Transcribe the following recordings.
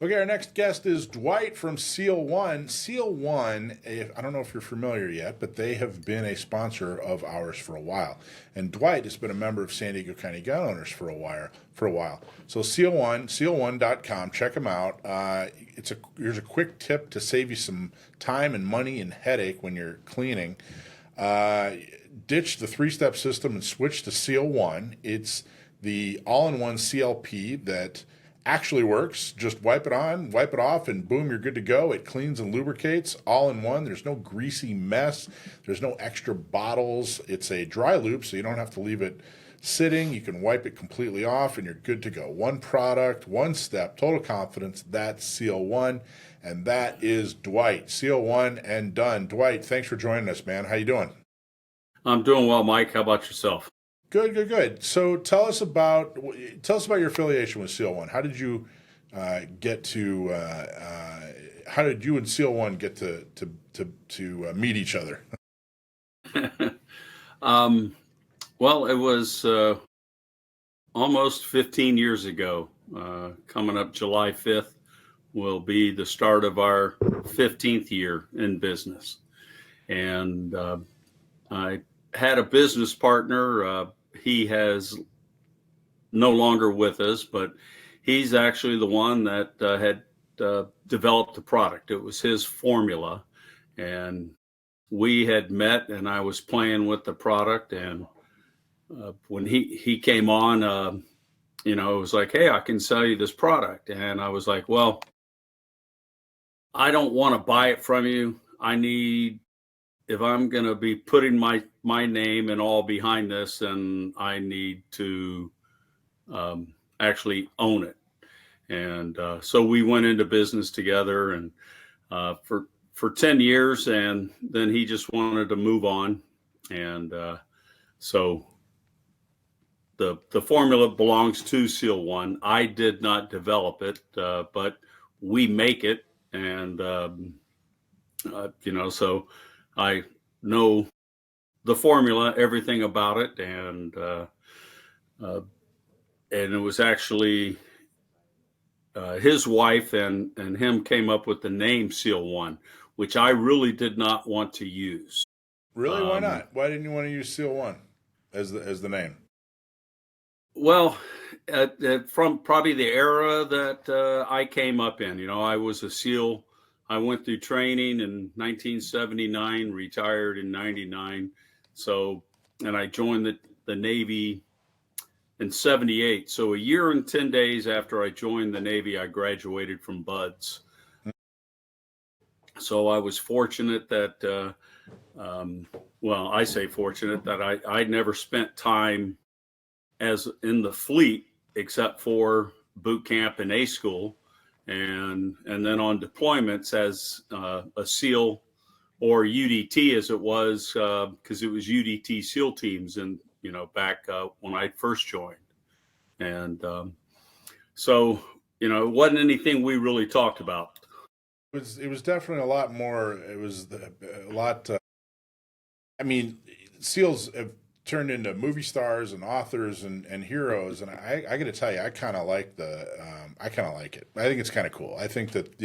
Okay, our next guest is Dwight from SEAL-1. SEAL-1, I don't know if you're familiar yet, but they have been a sponsor of ours for a while. And Dwight has been a member of San Diego County Gun Owners for a while. So SEAL-1, SEAL1.com, check them out. Here's a quick tip to save you some time and money and headache when you're cleaning. Uh, Ditch the three-step system and switch to SEAL-1. It's the all-in-one CLP that actually works. Just wipe it on, wipe it off, and boom, you're good to go. It cleans and lubricates all in one. There's no greasy mess. There's no extra bottles. It's a dry loop, so you don't have to leave it sitting. You can wipe it completely off, and you're good to go. One product, one step, total confidence. That's SEAL-1, and that is Dwight. SEAL-1 and done. Dwight, thanks for joining us, man. How you doing? I'm doing well, Mike. How about yourself? Good, good, good. So tell us about your affiliation with SEAL-1. How did you get to how did you and SEAL-1 get to meet each other? um, well, it was almost 15 years ago. Coming up July 5th will be the start of our 15th year in business. And I had a business partner. He has no longer with us, but he's actually the one that had developed the product. It was his formula, and we had met, and I was playing with the product. And when he came on, it was like, hey, I can sell you this product. And I was like, well, I don't want to buy it from you. If I'm going to be putting my name and all behind this, then I need to actually own it. And so we went into business together, and for 10 years, and then he just wanted to move on. And so the formula belongs to SEAL-1. I did not develop it, but we make it. And, so I know the formula, everything about it. And it was actually his wife and him came up with the name SEAL-1, which I really did not want to use. Really? Why Um, not? Why didn't you want to use SEAL-1 as the name? well, from probably the era that I came up in, I was a SEAL. I went through training in 1979, retired in 99. So, and I joined the Navy in 78. So a year and 10 days after I joined the Navy, I graduated from BUDS. So I was fortunate that, I say fortunate that I never spent time as in the fleet except for boot camp and A school, and then on deployments as a SEAL or UDT as it was, because it was UDT SEAL teams, and back when I first joined. And so it wasn't anything we really talked about. It was definitely a lot more. It was a lot. I mean, SEALs have turned into movie stars and authors and heroes, and I got to tell you, I kind of like it. I think it's kind of cool. I think that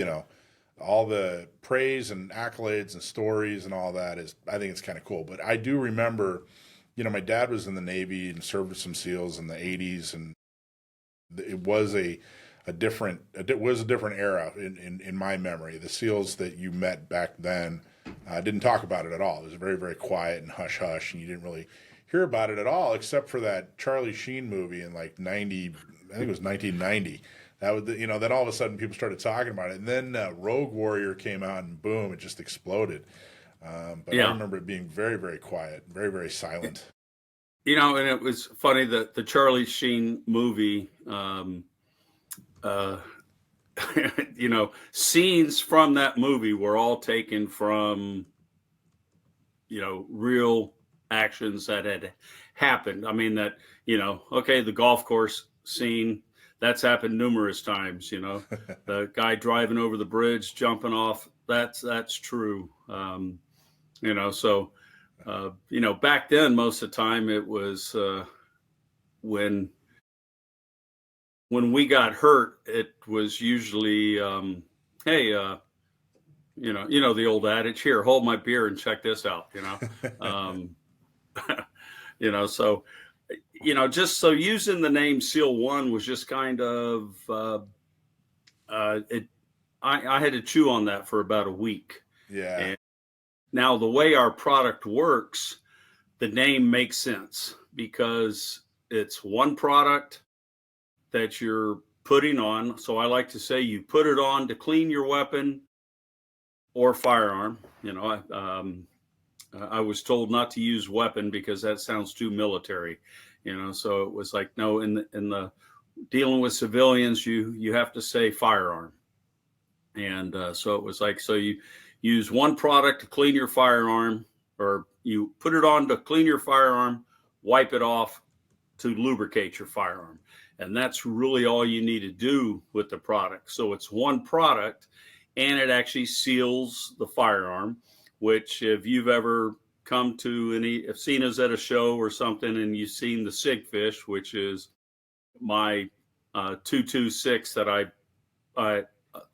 all the praise and accolades and stories and all that I think it's kind of cool. But I do remember, my dad was in the Navy and served with some SEALs in the '80s, and it was a different era in my memory. The SEALs that you met back then didn't talk about it at all. It was very, very quiet and hush hush, and you didn't really hear about it at all, except for that Charlie Sheen movie in like '90. I think it was 1990. That was then all of a sudden people started talking about it, and then Rogue Warrior came out, and boom, it just exploded. But I Yeah. remember it being very, very quiet, very, very silent. And it was funny that the Charlie Sheen movie, uh, scenes from that movie were all taken from, real actions that had happened. I mean, okay, the golf course scene, that's happened numerous times, the guy driving over the bridge, jumping off, that's true. So, back then, most of the time it was when when we got hurt, it was usually, hey, you know, the old adage, here, hold my beer and check this out, you know. Um, you know, so, you know, just so using the name SEAL-1 was just kind of, it, I had to chew on that for about a week. Yeah. And now the way our product works, the name makes sense because it's one product that you're putting on. So I like to say you put it on to clean your weapon or firearm. You know, I was told not to use weapon because that sounds too military. You know, so it was like, no, in the dealing with civilians, you have to say firearm. And so it was like, so you use one product to clean your firearm, or you put it on to clean your firearm, wipe it off to lubricate your firearm. And that's really all you need to do with the product. So it's one product, and it actually seals the firearm, which if you've ever come to if seen us at a show or something and you've seen the Sigfish, which is my 226 that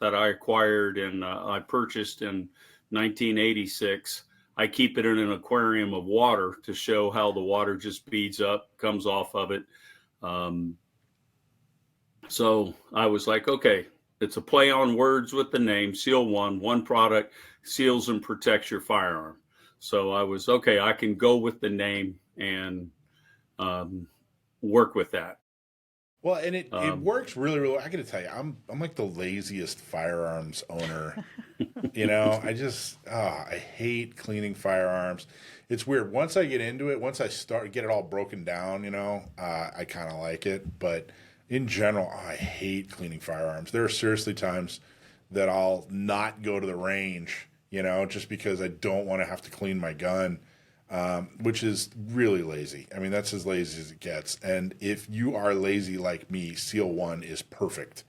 I acquired and I purchased in 1986. I keep it in an aquarium of water to show how the water just beads up, comes off of it. So I was like, okay, it's a play on words with the name SEAL-1, one product, seals and protects your firearm. So I was, okay, I can go with the name and work with that. Well, and it works really, really. I got to tell you, I'm like the laziest firearms owner. You know, I hate cleaning firearms. It's weird. Once I get into it, once I get it all broken down, you know, I kind of like it. But in general, I hate cleaning firearms. There are seriously times that I'll not go to the range, you know, just because I don't want to have to clean my gun. Which is really lazy. I mean, that's as lazy as it gets. And if you are lazy like me, SEAL-1 is perfect,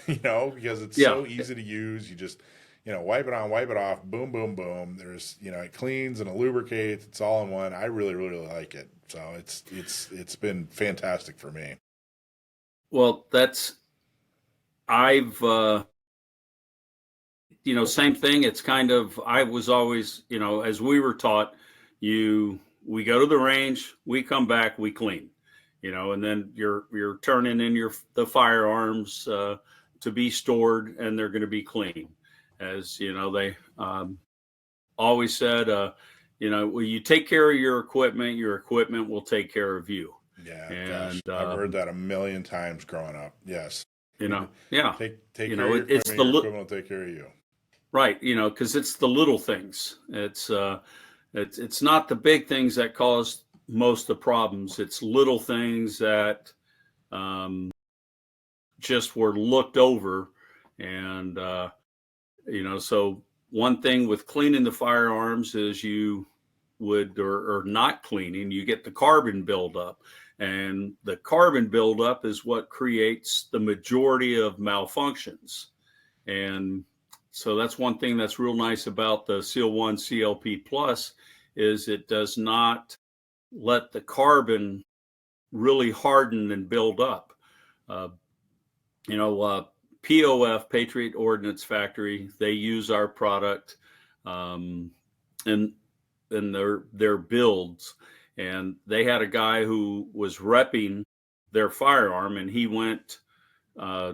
you know, because it's so easy to use. You just, you know, wipe it on, wipe it off, boom, boom, boom. There's, you know, it cleans and it lubricates. It's all in one. I really, really like it. So it's been fantastic for me. Well, I've, you know, same thing. It's kind of, I was always, you know, as we were taught, we go to the range, we come back, we clean, you know, and then you're turning in the firearms to be stored, and they're going to be clean. As you know, they always said, you know, well, you take care of your equipment will take care of you. Yeah, and gosh, I've heard that a million times growing up. Yes, you know, yeah, take you care know, of your it's equipment, your equipment will take care of you. Right, you know, because it's the little things. It's not the big things that cause most of the problems. It's little things that just were looked over. And, you know, so one thing with cleaning the firearms is you would, or not cleaning, you get the carbon buildup. And the carbon buildup is what creates the majority of malfunctions. And so that's one thing that's real nice about the SEAL-1 CLP Plus is it does not let the carbon really harden and build up. You know, POF, Patriot Ordnance Factory, they use our product in their builds. And they had a guy who was repping their firearm, and he went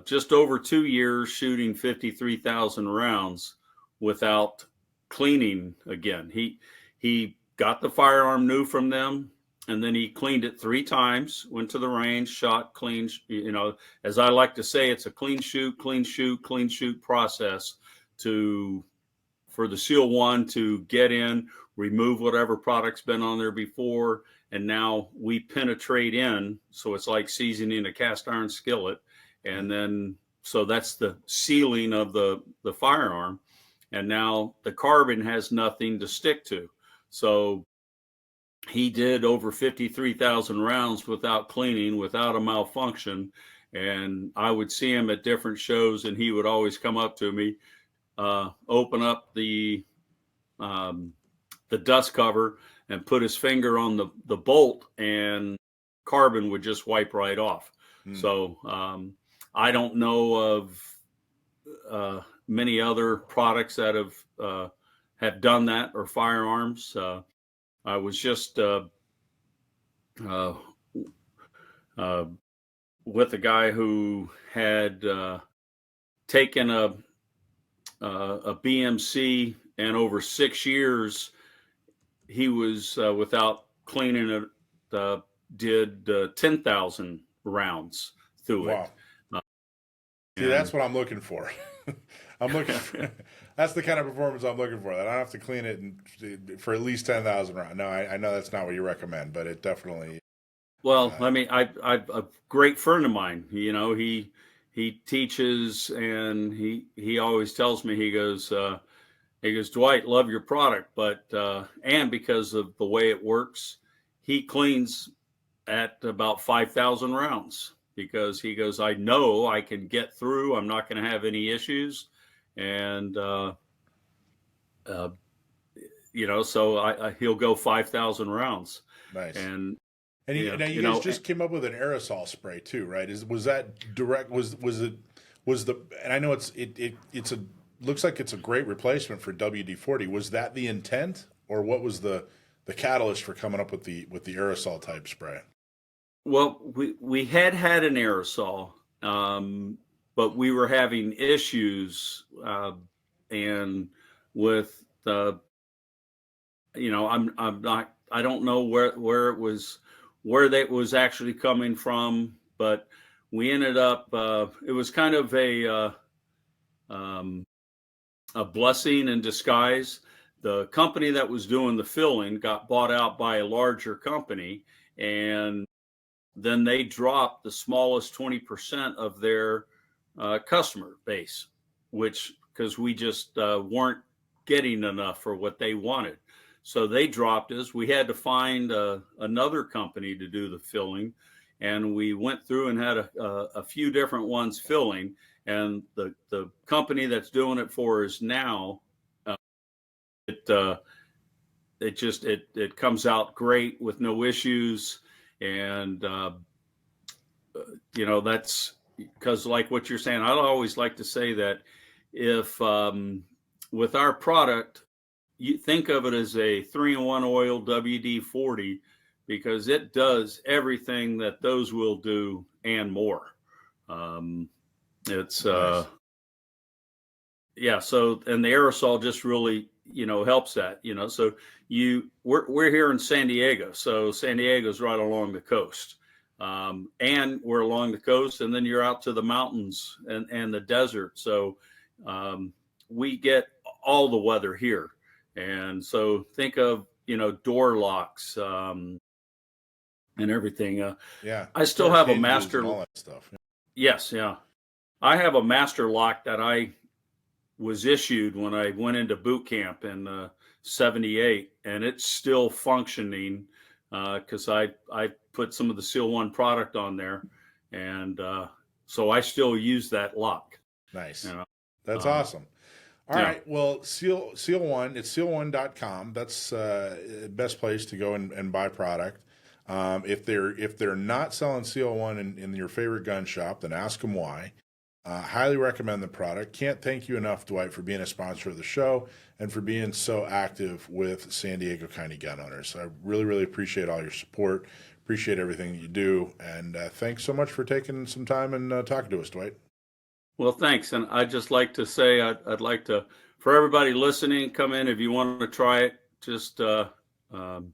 just over 2 years shooting 53,000 rounds without cleaning again. He got the firearm new from them, and then he cleaned it 3 times, went to the range, shot, clean. You know, as I like to say, it's a clean shoot, clean shoot, clean shoot process for the SEAL-1 to get in, remove whatever product's been on there before, and now we penetrate in. So it's like seasoning a cast iron skillet. And then, so that's the sealing of the firearm. And now the carbon has nothing to stick to. So he did over 53,000 rounds without cleaning, without a malfunction. And I would see him at different shows, and he would always come up to me, open up the dust cover and put his finger on the bolt, and carbon would just wipe right off. So, I don't know of many other products that have done that, or firearms. I was just uh, uh, with a guy who had taken a BMC, and over 6 years he was without cleaning it did 10,000 rounds through it. Wow. See, that's And what I'm looking for. I'm looking for, that's the kind of performance I'm looking for. That I don't have to clean it for at least 10,000 rounds. No, I know that's not what you recommend, but it definitely. well, I mean, I've a great friend of mine. You know, he teaches, and he always tells me, he goes, Dwight, love your product, but and because of the way it works, he cleans at about 5,000 rounds, because he goes, I know I can get through. I'm not going to have any issues, and uh, so he'll go 5,000 rounds, Nice. and And yeah, now you guys just came up with an aerosol spray too, right? Was that direct? Was the? And I know it's a looks like it's a great replacement for WD-40. Was that the intent, or what was the catalyst for coming up with the aerosol type spray? Well, we had an aerosol, but we were having issues, and with the, I'm not, I don't know where it was, where that was actually coming from, but we ended up, it was kind of um, a blessing in disguise. The company that was doing the filling got bought out by a larger company, and then they dropped the smallest 20% of their customer base, which, because we just weren't getting enough for what they wanted. So they dropped us. We had to find another company to do the filling. And we went through and had a few different ones filling. And the company that's doing it for us now, uh, it, uh, it comes out great with no issues. And that's because, like what you're saying, I always like to say that if with our product, you think of it as a 3-in-1 oil WD-40, because it does everything that those will do and more. It's Nice. Yeah. So, and the aerosol just really, helps that, so we're here in San Diego. So San Diego's right along the coast. And we're along the coast, and then you're out to the mountains and the desert. So we get all the weather here. And so think of, door locks, and everything. Yeah. I still Doors, have a hinges, and master. all that stuff. Yes. Yeah. I have a master lock that I was issued when I went into boot camp in '78, and it's still functioning because I put some of the SEAL-1 product on there, and so I still use that lock. Nice. You know? That's Um, awesome. All yeah. right. Well, SEAL-1, it's SEAL1.com. That's best place to go and buy product. If they're not selling SEAL-1 in your favorite gun shop, then ask them why. Highly recommend the product. Can't thank you enough, Dwight, for being a sponsor of the show and for being so active with San Diego County gun owners. I really, really appreciate all your support. Appreciate everything that you do. And thanks so much for taking some time and talking to us, Dwight. Well, thanks. And I'd just like to say, I'd like to, for everybody listening, come in if you want to try it. Just um,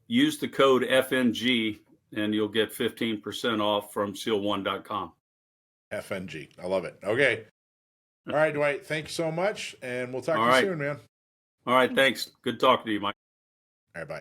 use the code FNG, and you'll get 15% off from SEAL1.com. FNG. I love it. Okay. All right, Dwight. Thank you so much. And we'll talk All to you right. soon, man. All right. Thanks. Good talking to you, Mike.